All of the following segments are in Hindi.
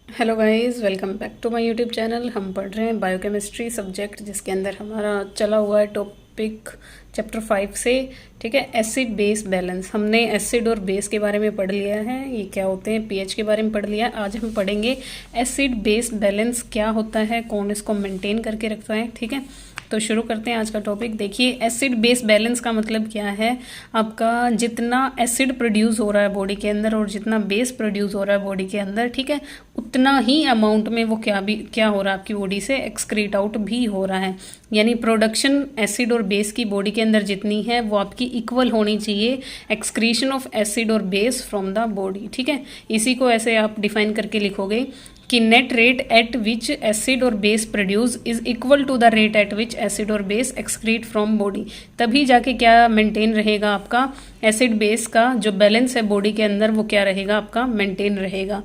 Hello guys, welcome back to my YouTube channel. हम पढ़ रहे हैं बायोकेमिस्ट्री सब्जेक्ट, जिसके अंदर हमारा चला हुआ है टॉपिक चैप्टर 5 से। ठीक है, एसिड बेस बैलेंस। हमने एसिड और बेस के बारे में पढ़ लिया है, ये क्या होते हैं, पीएच के बारे में पढ़ लिया। आज हम पढ़ेंगे एसिड बेस बैलेंस क्या होता है, कौन इसको मेंटेन करके रखता है। ठीक है, तो शुरू करते हैं आज का टॉपिक। देखिए, एसिड बेस बैलेंस का मतलब क्या है, आपका जितना एसिड प्रोड्यूस हो रहा है बॉडी के अंदर और जितना बेस प्रोड्यूस हो रहा है बॉडी के अंदर, ठीक है, उतना ही अमाउंट में वो क्या हो रहा है आपकी बॉडी से एक्सक्रीट आउट भी हो रहा है। यानी प्रोडक्शन एसिड और बेस की बॉडी के अंदर जितनी है वो आपकी इक्वल होनी चाहिए एक्सक्रीशन ऑफ एसिड और बेस फ्रॉम द बॉडी। ठीक है, इसी को ऐसे आप डिफाइन करके लिखोगे कि net rate at which acid और base produce is equal to the rate at which acid और बेस एक्सक्रीट फ्रॉम बॉडी। तभी जाके क्या मेंटेन रहेगा आपका एसिड बेस का जो बैलेंस है बॉडी के अंदर, वो क्या रहेगा आपका मेंटेन रहेगा।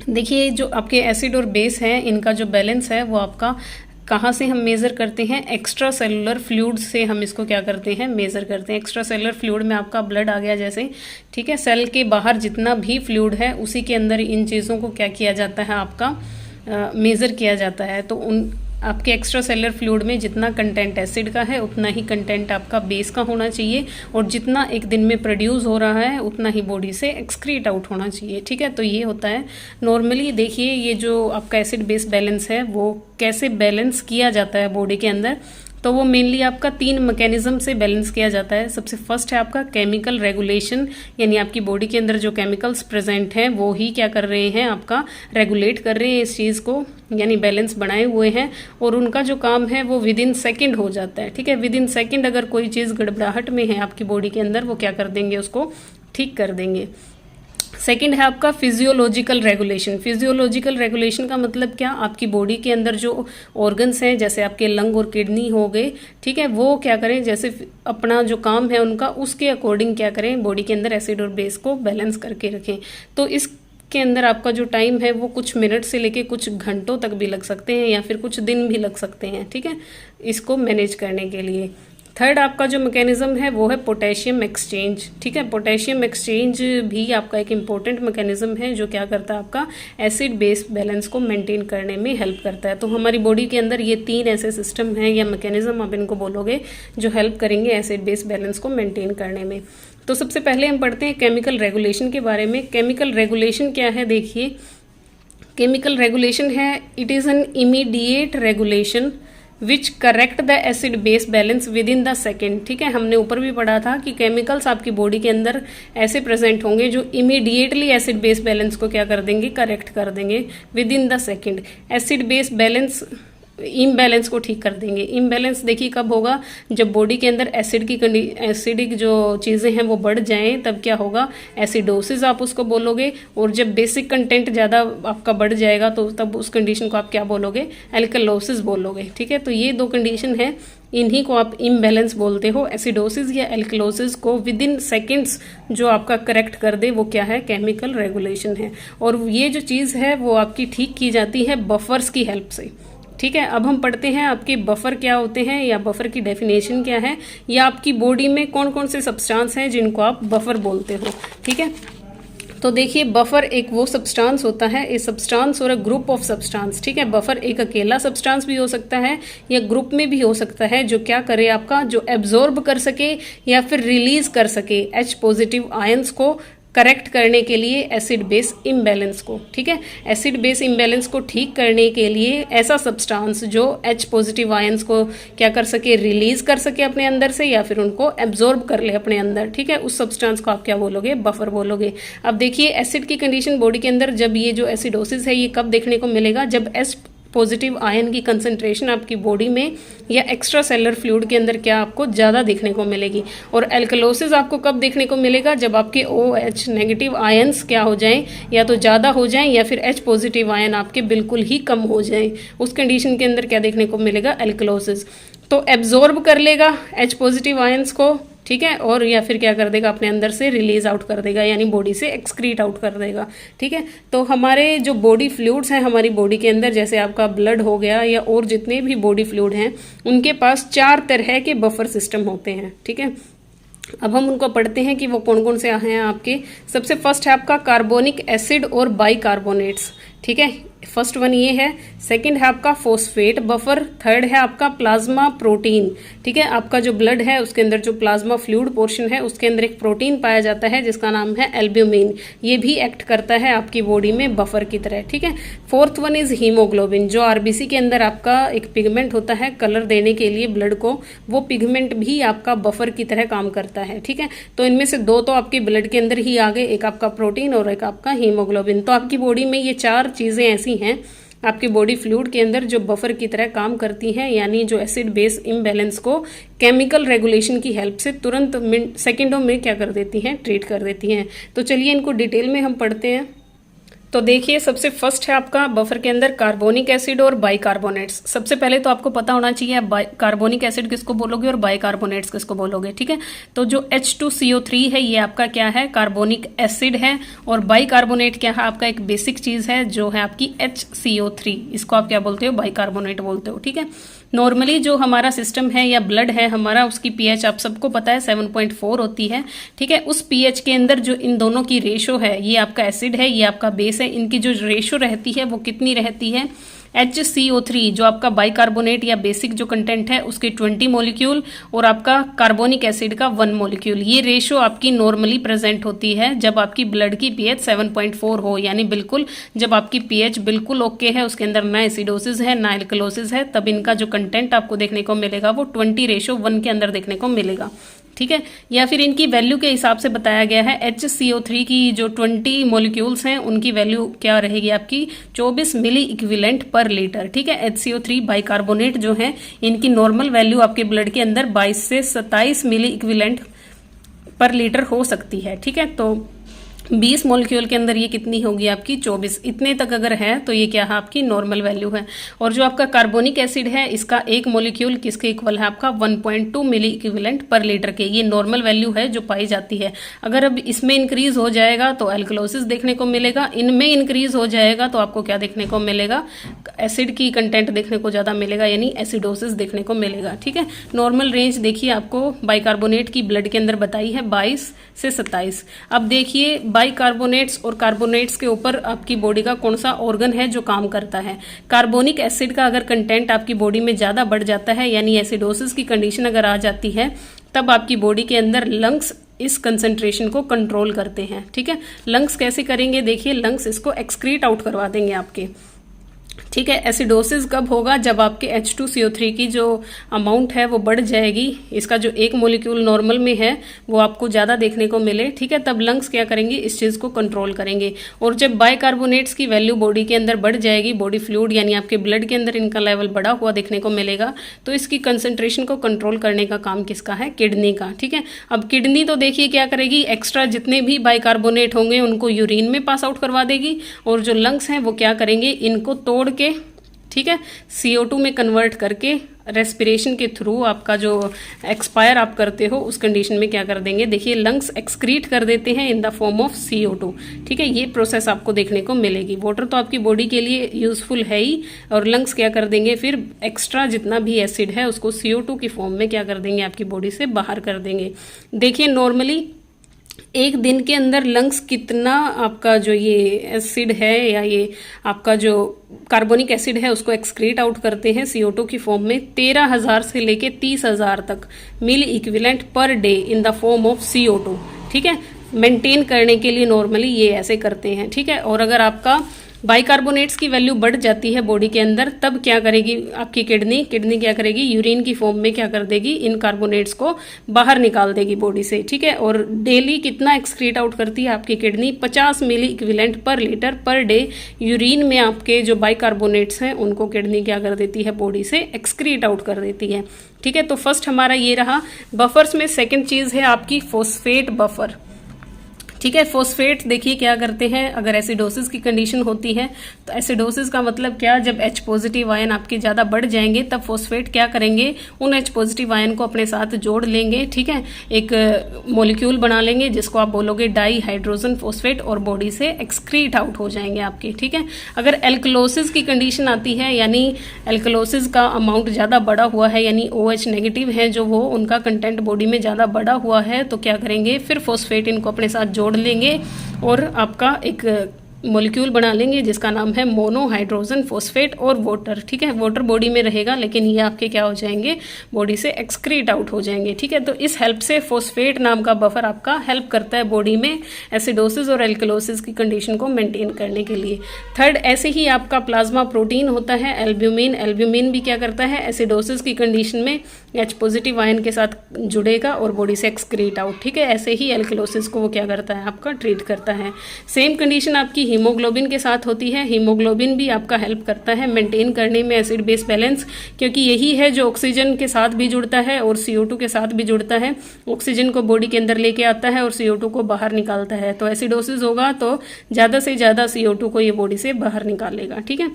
देखिए, जो आपके एसिड और बेस हैं इनका जो बैलेंस है वो आपका कहाँ से हम मेज़र करते हैं, एक्स्ट्रा सेलुलर फ्लूइड से हम इसको क्या करते हैं, मेज़र करते हैं। एक्स्ट्रा सेलुलर फ्लूइड में आपका ब्लड आ गया जैसे, ठीक है, सेल के बाहर जितना भी फ्लूइड है उसी के अंदर इन चीज़ों को क्या किया जाता है, आपका मेज़र किया जाता है। तो उन आपके एक्स्ट्रा सेलुलर फ्लूइड में जितना कंटेंट एसिड का है उतना ही कंटेंट आपका बेस का होना चाहिए, और जितना एक दिन में प्रोड्यूस हो रहा है उतना ही बॉडी से एक्सक्रीट आउट होना चाहिए। ठीक है, तो ये होता है नॉर्मली। देखिए, ये जो आपका एसिड बेस बैलेंस है वो कैसे बैलेंस किया जाता है बॉडी के अंदर, तो वो मेनली आपका 3 मैकेनिज्म से बैलेंस किया जाता है। सबसे फर्स्ट है आपका केमिकल रेगुलेशन, यानी आपकी बॉडी के अंदर जो केमिकल्स प्रेजेंट हैं वो ही क्या कर रहे हैं, आपका रेगुलेट कर रहे हैं इस चीज़ को, यानी बैलेंस बनाए हुए हैं, और उनका जो काम है वो विद इन सेकेंड हो जाता है। ठीक है, विद इन सेकेंड अगर कोई चीज़ गड़बड़ाहट में है आपकी बॉडी के अंदर, वो क्या कर देंगे, उसको ठीक कर देंगे। सेकेंड है आपका फिजियोलॉजिकल रेगुलेशन। फिजियोलॉजिकल रेगुलेशन का मतलब क्या, आपकी बॉडी के अंदर जो ऑर्गन्स हैं जैसे आपके लंग और किडनी हो गए, ठीक है, वो क्या करें, जैसे अपना जो काम है उनका उसके अकॉर्डिंग क्या करें, बॉडी के अंदर एसिड और बेस को बैलेंस करके रखें। तो इस के अंदर आपका जो टाइम है वो कुछ मिनट से लेके कुछ घंटों तक भी लग सकते हैं या फिर कुछ दिन भी लग सकते हैं। ठीक है, इसको मैनेज करने के लिए। थर्ड आपका जो मैकेनिज्म है वो है पोटेशियम एक्सचेंज। ठीक है, पोटेशियम एक्सचेंज भी आपका एक इम्पोर्टेंट मैकेनिज्म है जो क्या करता है, आपका एसिड बेस बैलेंस को मेंटेन करने में हेल्प करता है। तो हमारी बॉडी के अंदर ये 3 ऐसे सिस्टम हैं या मैकेनिज्म आप इनको बोलोगे जो हेल्प करेंगे एसिड बेस बैलेंस को मेंटेन करने में। तो सबसे पहले हम पढ़ते हैं केमिकल रेगुलेशन के बारे में। केमिकल रेगुलेशन क्या है, देखिए, केमिकल रेगुलेशन है, it is an immediate regulation which correct the acid base balance with in the second. ठीक है, हमने ऊपर भी पढ़ा था कि केमिकल्स आपकी बॉडी के अंदर ऐसे प्रेजेंट होंगे जो इमीडिएटली एसिड बेस बैलेंस को क्या कर देंगे, करेक्ट कर देंगे with in the second. Acid base balance imbalance को ठीक कर देंगे। इम्बैलेंस देखिए कब होगा, जब बॉडी के अंदर एसिडिक जो चीज़ें हैं वो बढ़ जाएं, तब क्या होगा, एसिडोसिस आप उसको बोलोगे। और जब बेसिक कंटेंट ज़्यादा आपका बढ़ जाएगा तो तब उस कंडीशन को आप क्या बोलोगे, एल्कलोसिस बोलोगे। ठीक है, तो ये 2 कंडीशन है, इन्हीं को आप इम्बैलेंस बोलते हो। एसिडोसिस या एल्कलोसिस को विद इन सेकेंड्स जो आपका करेक्ट कर दे वो क्या है, केमिकल रेगुलेशन है। और ये जो चीज़ है वो आपकी ठीक की जाती है बफर्स की हेल्प से। ठीक है, अब हम पढ़ते हैं आपके बफर क्या होते हैं या बफर की डेफिनेशन क्या है, या आपकी बॉडी में कौन कौन से सब्सटेंस हैं जिनको आप बफर बोलते हो। ठीक है, तो देखिए, बफर एक वो सब्सटेंस होता है, ए सब्सटेंस और अ ग्रुप ऑफ सब्सटेंस। ठीक है, बफर एक अकेला सब्सटेंस भी हो सकता है या ग्रुप में भी हो सकता है, जो क्या करे, आपका जो एब्जॉर्ब कर सके या फिर रिलीज कर सके H पॉजिटिव आयंस को करेक्ट करने के लिए एसिड बेस इम्बैलेंस को। ठीक है, एसिड बेस इम्बैलेंस को ठीक करने के लिए ऐसा सब्सटेंस जो H पॉजिटिव आयंस को क्या कर सके, रिलीज कर सके अपने अंदर से या फिर उनको एब्जॉर्ब कर ले अपने अंदर। ठीक है, उस सब्सटेंस को आप क्या बोलोगे, बफर बोलोगे। अब देखिए, एसिड की कंडीशन बॉडी के अंदर, जब ये जो एसिडोसिस है ये कब देखने को मिलेगा, जब H पॉजिटिव आयन की कंसंट्रेशन आपकी बॉडी में या एक्स्ट्रा सेलुलर फ्लूइड के अंदर क्या आपको ज़्यादा देखने को मिलेगी। और एल्कलोसिस आपको कब देखने को मिलेगा, जब आपके OH नेगेटिव आयंस क्या हो जाएं, या तो ज़्यादा हो जाएं या फिर H पॉजिटिव आयन आपके बिल्कुल ही कम हो जाएं। उस कंडीशन के अंदर क्या देखने को मिलेगा, एल्कलोसिस। तो एब्जॉर्ब कर लेगा H पॉजिटिव आयंस को, ठीक है, और या फिर क्या कर देगा, अपने अंदर से रिलीज आउट कर देगा, यानी बॉडी से एक्सक्रीट आउट कर देगा। ठीक है, तो हमारे जो बॉडी फ्लूइड्स हैं हमारी बॉडी के अंदर, जैसे आपका ब्लड हो गया या और जितने भी बॉडी फ्लूइड हैं, उनके पास 4 तरह के बफर सिस्टम होते हैं। ठीक है, अब हम उनको पढ़ते हैं कि वो कौन कौन से हैं आपके। सबसे फर्स्ट है आपका कार्बोनिक एसिड और बाइकार्बोनेट्स, ठीक है, फर्स्ट वन ये है। सेकंड है आपका फॉस्फेट बफर। थर्ड है आपका प्लाज्मा प्रोटीन, ठीक है, आपका जो ब्लड है उसके अंदर जो प्लाज्मा फ्लूइड पोर्शन है उसके अंदर एक प्रोटीन पाया जाता है जिसका नाम है एल्ब्यूमिन। ये भी एक्ट करता है आपकी बॉडी में बफर की तरह, ठीक है। फोर्थ वन इज हीमोग्लोबिन, जो आरबीसी के अंदर आपका एक पिगमेंट होता है कलर देने के लिए ब्लड को, वो पिगमेंट भी आपका बफर की तरह काम करता है, ठीक है। तो इनमें से दो तो आपके ब्लड के अंदर ही आ गए, एक आपका प्रोटीन और एक आपका हीमोग्लोबिन। तो आपकी बॉडी में ये चार चीजें ऐसी हैं आपकी बॉडी फ्लूइड के अंदर जो बफर की तरह काम करती हैं, यानी जो एसिड बेस इम्बैलेंस को केमिकल रेगुलेशन की हेल्प से तुरंत सेकेंडों में क्या कर देती हैं, ट्रीट कर देती हैं। तो चलिए इनको डिटेल में हम पढ़ते हैं। तो देखिए सबसे फर्स्ट है आपका बफर के अंदर कार्बोनिक एसिड और बाइकार्बोनेट्स। सबसे पहले तो आपको पता होना चाहिए कार्बोनिक एसिड किसको बोलोगे और बाइकार्बोनेट्स किसको बोलोगे, ठीक है। तो जो H2CO3 है ये आपका क्या है, कार्बोनिक एसिड है, और बाइकार्बोनेट क्या है आपका एक बेसिक चीज है जो है आपकी HCO3, इसको आप क्या बोलते हो, बाइकार्बोनेट बोलते हो, ठीक है। नॉर्मली जो हमारा सिस्टम है या ब्लड है हमारा, उसकी पीएच आप सबको पता है 7.4 होती है, ठीक है। उस पीएच के अंदर जो इन दोनों की रेशो है, ये आपका एसिड है ये आपका बेस है, इनकी जो रेशो रहती है वो कितनी रहती है, HCO3 जो आपका बाइकार्बोनेट या बेसिक जो कंटेंट है उसके 20 मॉलिक्यूल और आपका कार्बोनिक एसिड का 1 मॉलिक्यूल। ये रेशो आपकी नॉर्मली प्रेजेंट होती है जब आपकी ब्लड की पीएच 7.4 हो, यानी बिल्कुल जब आपकी पीएच बिल्कुल ओके है, उसके अंदर ना एसिडोसिस है ना एल्कलोसिस है, तब इनका जो कंटेंट आपको देखने को मिलेगा वो 20:1 के अंदर देखने को मिलेगा, ठीक है। या फिर इनकी वैल्यू के हिसाब से बताया गया है, HCO3 की जो 20 मॉलिक्यूल्स हैं उनकी वैल्यू क्या रहेगी आपकी 24 मिली इक्विवेलेंट पर लीटर, ठीक है। HCO3 बाइकार्बोनेट जो है इनकी नॉर्मल वैल्यू आपके ब्लड के अंदर 22 से 27 मिली इक्विवेलेंट पर लीटर हो सकती है, ठीक है। तो 20 मॉलिक्यूल के अंदर ये कितनी होगी आपकी 24, इतने तक अगर है तो ये क्या है आपकी नॉर्मल वैल्यू है। और जो आपका कार्बोनिक एसिड है इसका एक मॉलिक्यूल किसके इक्वल है आपका 1.2 मिली इक्विवेलेंट पर लीटर के, ये नॉर्मल वैल्यू है जो पाई जाती है। अगर अब इसमें इंक्रीज हो जाएगा तो एल्कलोसिस देखने को मिलेगा, इनमें इंक्रीज हो जाएगा तो आपको क्या देखने को मिलेगा, एसिड की कंटेंट देखने को ज्यादा मिलेगा, यानी एसिडोसिस देखने को मिलेगा, ठीक है। नॉर्मल रेंज देखिए आपको बाइकार्बोनेट की ब्लड के अंदर बताई है 22 से 27। अब देखिए बाइकार्बोनेट्स और कार्बोनेट्स के ऊपर आपकी बॉडी का कौन सा ऑर्गन है जो काम करता है। कार्बोनिक एसिड का अगर कंटेंट आपकी बॉडी में ज्यादा बढ़ जाता है, यानी एसिडोसिस की कंडीशन अगर आ जाती है, तब आपकी बॉडी के अंदर लंग्स इस कंसंट्रेशन को कंट्रोल करते हैं, ठीक है। लंग्स कैसे करेंगे, देखिए लंग्स इसको एक्सक्रीट आउट करवा देंगे आपके, ठीक है। एसिडोसिस कब होगा, जब आपके H2CO3 की जो अमाउंट है वो बढ़ जाएगी, इसका जो एक मॉलिक्यूल नॉर्मल में है वो आपको ज़्यादा देखने को मिले, ठीक है, तब लंग्स क्या करेंगे, इस चीज़ को कंट्रोल करेंगे। और जब बाइकार्बोनेट्स की वैल्यू बॉडी के अंदर बढ़ जाएगी, बॉडी फ्लूइड यानी आपके ब्लड के अंदर इनका लेवल बढ़ा हुआ देखने को मिलेगा, तो इसकी कंसंट्रेशन को कंट्रोल करने का काम किसका है, किडनी का, ठीक है। अब किडनी तो देखिए क्या करेगी, एक्स्ट्रा जितने भी बाइकार्बोनेट होंगे उनको यूरिन में पास आउट करवा देगी, और जो लंग्स हैं वो क्या करेंगे, इनको तोड़ के, ठीक है, CO2 में कन्वर्ट करके रेस्पिरेशन के थ्रू आपका जो एक्सपायर आप करते हो उस कंडीशन में क्या कर देंगे, देखिए लंग्स एक्सक्रीट कर देते हैं इन द फॉर्म ऑफ CO2, ठीक है। ये प्रोसेस आपको देखने को मिलेगी। वाटर तो आपकी बॉडी के लिए यूजफुल है ही, और लंग्स क्या कर देंगे, फिर एक्स्ट्रा जितना भी एसिड है उसको CO2 की फॉर्म में क्या कर देंगे, आपकी बॉडी से बाहर कर देंगे। देखिए नॉर्मली एक दिन के अंदर लंग्स कितना आपका जो ये एसिड है या ये आपका जो कार्बोनिक एसिड है उसको एक्सक्रीट आउट करते हैं CO2 की फॉर्म में, 13,000 से लेके 30,000 तक milliequivalent per day in the form of CO2, ठीक है। मेंटेन करने के लिए नॉर्मली ये ऐसे करते हैं, ठीक है। और अगर आपका बाइकार्बोनेट्स की वैल्यू बढ़ जाती है बॉडी के अंदर, तब क्या करेगी आपकी किडनी क्या करेगी, यूरिन की फॉर्म में क्या कर देगी, इन कार्बोनेट्स को बाहर निकाल देगी बॉडी से, ठीक है। और डेली कितना एक्सक्रीट आउट करती है आपकी kidney, 50 milliequivalent per litre per day urine में आपके जो बाइकार्बोनेट्स हैं उनको किडनी क्या कर देती है, बॉडी से एक्सक्रीट आउट कर देती है, ठीक है। तो फर्स्ट हमारा ये रहा बफर्स में। सेकेंड चीज है आपकी फॉस्फेट बफर, ठीक है। फोस्फेट देखिए क्या करते हैं, अगर एसिडोसिस की कंडीशन होती है तो एसिडोसिस का मतलब क्या, जब H पॉजिटिव आयन आपके ज़्यादा बढ़ जाएंगे तब फोस्फेट क्या करेंगे, उन H पॉजिटिव आयन को अपने साथ जोड़ लेंगे। ठीक है, एक मॉलिक्यूल बना लेंगे जिसको आप बोलोगे डाई हाइड्रोजन फोस्फेट, और बॉडी से एक्सक्रीट आउट हो जाएंगे आपके। ठीक है, अगर एल्कलोसिस की कंडीशन आती है, यानी एल्कलोसिस का अमाउंट ज़्यादा बढ़ा हुआ है, यानी OH नेगेटिव है जो वो, उनका कंटेंट बॉडी में ज़्यादा बढ़ा हुआ है, तो क्या करेंगे, फिर फोस्फेट इनको अपने साथ जोड़ लेंगे और आपका एक मॉलिक्यूल बना लेंगे जिसका नाम है मोनोहाइड्रोजन फोस्फेट और वाटर। ठीक है, वाटर बॉडी में रहेगा लेकिन ये आपके क्या हो जाएंगे, बॉडी से एक्सक्रीट आउट हो जाएंगे। ठीक है, तो इस हेल्प से फोस्फेट नाम का बफर आपका हेल्प करता है बॉडी में एसिडोसिस और एल्कलोसिस की कंडीशन को मेंटेन करने के लिए। थर्ड, ऐसे ही आपका प्लाज्मा प्रोटीन होता है एल्ब्यूमिन। एल्ब्यूमिन भी क्या करता है, एसिडोसिस की कंडीशन में H पॉजिटिव आयन के साथ जुड़ेगा और बॉडी से एक्सक्रीट आउट। ठीक है, ऐसे ही एल्कलोसिस को वो क्या करता है, आपका ट्रीट करता है। सेम कंडीशन आपकी हीमोग्लोबिन के साथ होती है। हीमोग्लोबिन भी आपका हेल्प करता है मेंटेन करने में एसिड बेस बैलेंस, क्योंकि यही है जो ऑक्सीजन के साथ भी जुड़ता है और CO2 के साथ भी जुड़ता है। ऑक्सीजन को बॉडी के अंदर लेके आता है और CO2 को बाहर निकालता है। तो एसिडोसिस होगा तो ज़्यादा से ज़्यादा CO2 को ये बॉडी से बाहर निकालेगा। ठीक है,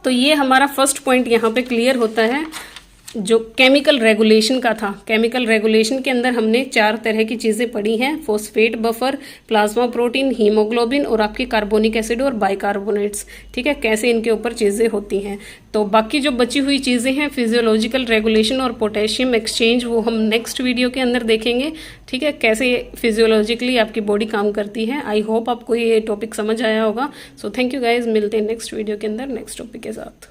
तो ये हमारा फर्स्ट पॉइंट यहाँ पे क्लियर होता है जो केमिकल रेगुलेशन का था। केमिकल रेगुलेशन के अंदर हमने 4 तरह की चीज़ें पढ़ी हैं, phosphate buffer, plasma protein, haemoglobin और आपकी कार्बोनिक एसिड और बाइकार्बोनेट्स। ठीक है, कैसे इनके ऊपर चीज़ें होती हैं। तो बाकी जो बची हुई चीज़ें हैं, फिजियोलॉजिकल रेगुलेशन और पोटेशियम एक्सचेंज, वो हम नेक्स्ट वीडियो के अंदर देखेंगे। ठीक है, कैसे फिजियोलॉजिकली आपकी बॉडी काम करती है। आई होप आपको ये टॉपिक समझ आया होगा। सो थैंक यू गाइज, मिलते हैं नेक्स्ट वीडियो के अंदर नेक्स्ट टॉपिक के साथ।